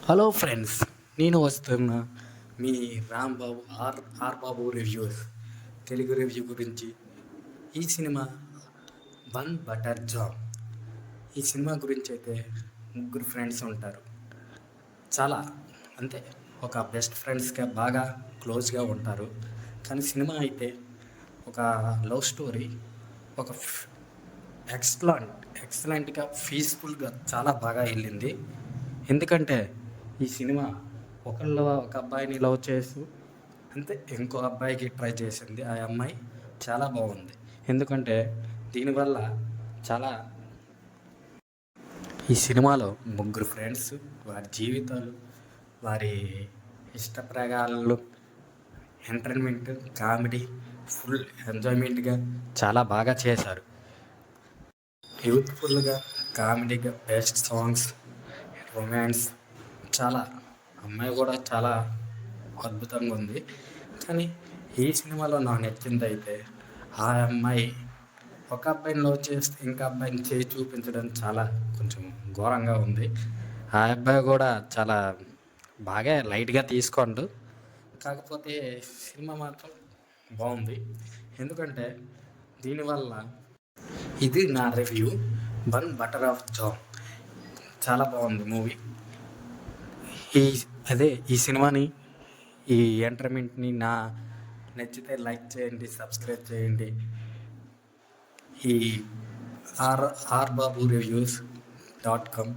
Hello friends, నేను వస్తున్న మీ Rambabu R Babu reviews Telugu review గురించి. ఈ సినిమా వన్ బటర్ జామ్. ఈ సినిమా గురించి అయితే ముగ్గురు ఫ్రెండ్స్ ఉంటారు. చాలా అంతే, ఒక బెస్ట్ ఫ్రెండ్స్గా బాగా క్లోజ్గా ఉంటారు. కానీ సినిమా అయితే ఒక లవ్ స్టోరీ, ఒక ఎక్సలెంట్గా పీస్ఫుల్గా చాలా బాగా వెళ్ళింది. ఎందుకంటే ఈ సినిమా ఒక అబ్బాయిని లవ్ చేస్తూ అంతే ఇంకో అబ్బాయికి ట్రై చేసింది. ఆ అమ్మాయి చాలా బాగుంది. ఎందుకంటే దీనివల్ల చాలా ఈ సినిమాలో ముగ్గురు ఫ్రెండ్స్, వారి జీవితాలు, వారి ఇష్టప్రకారాలు, ఎంటర్టైన్మెంట్, కామెడీ, ఫుల్ ఎంజాయ్మెంట్గా చాలా బాగా చేశారు. యూత్ఫుల్గా, కామెడీగా, బెస్ట్ సాంగ్స్, రొమాన్స్, చాలా అమ్మాయి కూడా చాలా అద్భుతంగా ఉంది. కానీ ఈ సినిమాలో నాకు నచ్చింది అయితే ఆ అమ్మాయి ఒక అబ్బాయిని లవ్ చేస్తే ఇంకా అబ్బాయిని చేయి చూపించడం చాలా కొంచెం ఘోరంగా ఉంది. ఆ అబ్బాయి కూడా చాలా బాగా లైట్గా తీసుకోండు. కాకపోతే సినిమా మాత్రం బాగుంది. ఎందుకంటే దీనివల్ల ఇది నా review. One butter of jam చాలా బాగుంది మూవీ. ఈ ఈ సినిమాని, ఈ ఎంటర్టైన్మెంట్ని నచ్చితే లైక్ చేయండి, సబ్స్క్రైబ్ చేయండి. ఈ R R Babu reviews .com